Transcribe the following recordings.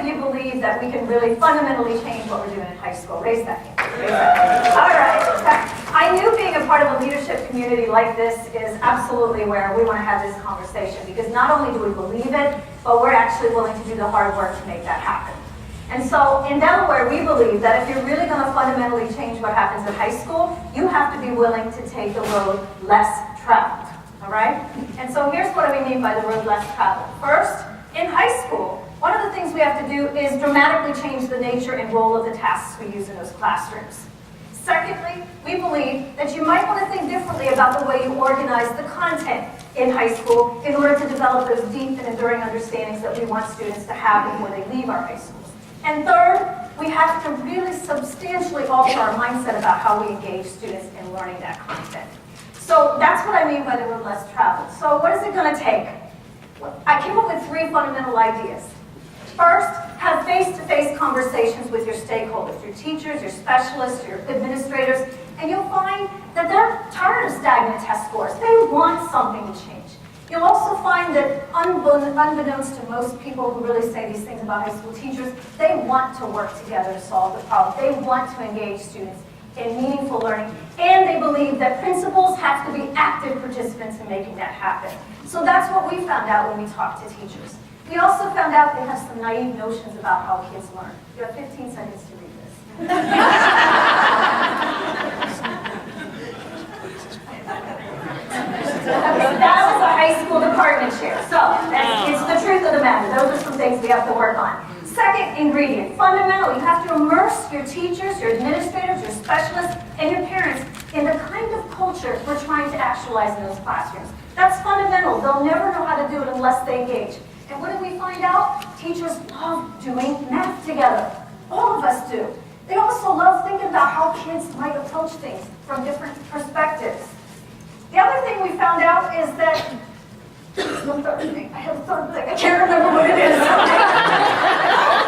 of you believe that we can really fundamentally change what we're doing in high school? Raise that hand. Raise that hand. All right. I knew being a part of a leadership community like this is absolutely where we want to have this conversation, because not only do we believe it, but we're actually willing to do the hard work to make that happen. And so in Delaware, we believe that if you're really going to fundamentally change what happens in high school, you have to be willing to take the road less traveled. All right? And so here's what we mean by the road less traveled. First, in high school, one of the things we have to do is dramatically change the nature and role of the tasks we use in those classrooms. Secondly, we believe that you might want to think differently about the way you organize the content in high school in order to develop those deep and enduring understandings that we want students to have before they leave our high schools. And third, we have to really substantially alter our mindset about how we engage students in learning that content. So that's what I mean by the road less traveled. So what is it going to take? I came up with 3 fundamental ideas. First, have face-to-face conversations with your stakeholders, your teachers, your specialists, your administrators, and you'll find that they're tired of stagnant test scores. They want something to change. You'll also find that unbeknownst to most people who really say these things about high school teachers, they want to work together to solve the problem. They want to engage students in meaningful learning, and they believe that principals have to be active participants in making that happen. So that's what we found out when we talked to teachers. We also found out they have some naive notions about how kids learn. You have 15 seconds to read this. That was a high school department chair. So it's the truth of the matter. Those are some things we have to work on. Second ingredient, fundamental. You have to immerse your teachers, your administrators, your specialists, and your parents in the kind of culture we're trying to actualize in those classrooms. That's fundamental. They'll never know how to do it unless they engage. And what did we find out? Teachers love doing math together. All of us do. They also love thinking about how kids might approach things from different perspectives. The other thing we found out is that, I have a third thing, I can't remember what it is.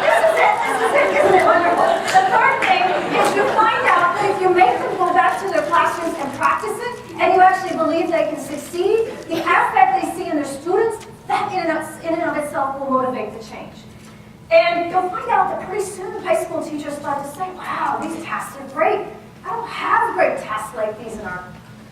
This is it, isn't it wonderful? The third thing is you find out that if you make them go back to their classrooms and practice it, and you actually believe they can succeed, the affect they see in their students, that in and of itself will motivate the change. And you'll find out that pretty soon high school teachers start to say, wow, these tasks are great. I don't have great tasks like these in our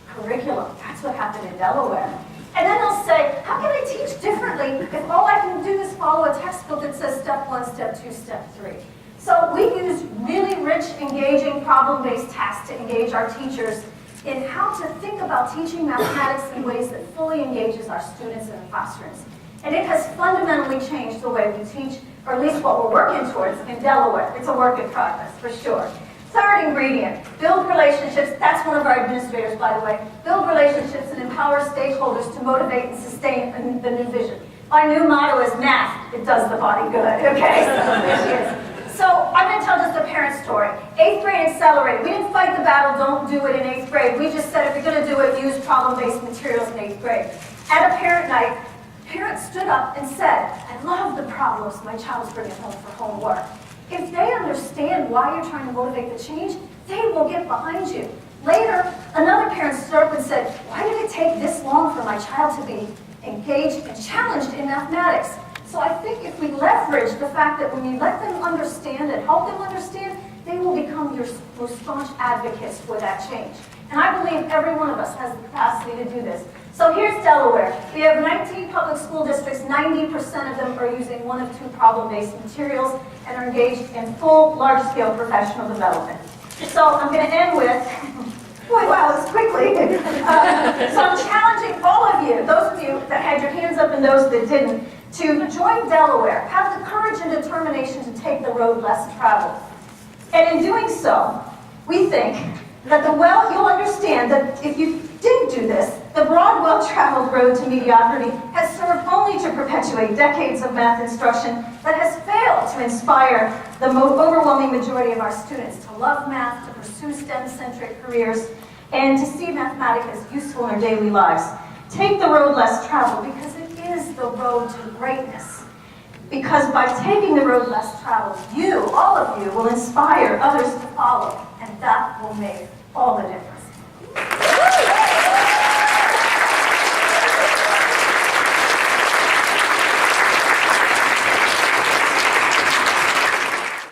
curriculum. That's what happened in Delaware. And then they'll say, how can I teach differently if all I can do is follow a textbook that says step 1, step 2, step 3. So we use really rich, engaging, problem-based tasks to engage our teachers in how to think about teaching mathematics in ways that fully engages our students in the classrooms. And it has fundamentally changed the way we teach, or at least what we're working towards in Delaware. It's a work in progress, for sure. Third ingredient, build relationships. That's one of our administrators, by the way. Build relationships and empower stakeholders to motivate and sustain the new vision. My new motto is math, it does the body good, okay? So there she is. So I'm going to tell just a parent story. 8th grade accelerated. We didn't fight the battle, don't do it in 8th grade. We just said if you're going to do it, use problem-based materials in 8th grade. At a parent night, parents stood up and said, I love the problems my child's bringing home for homework. If they understand why you're trying to motivate the change, they will get behind you. Later, another parent stood up and said, why did it take this long for my child to be engaged and challenged in mathematics? So I think if we leverage the fact that when you let them understand and help them understand, they will become your staunch advocates for that change. And I believe every one of us has the capacity to do this. So here's Delaware. We have 19 public school districts. 90% of them are using 1 of 2 problem-based materials and are engaged in full, large-scale professional development. So I'm going to end with, boy, wow, it's quickly. So I'm challenging all of you, those of you that had your hands up and those that didn't, to join Delaware. Have the courage and determination to take the road less traveled. And in doing so, we think that you'll understand that if you did do this, the broad, well-traveled road to mediocrity has served only to perpetuate decades of math instruction that has failed to inspire the overwhelming majority of our students to love math, to pursue STEM-centric careers, and to see mathematics as useful in their daily lives. Take the road less traveled because it is the road to greatness. Because by taking the road less traveled, you, all of you, will inspire others to follow, and that will make all the difference.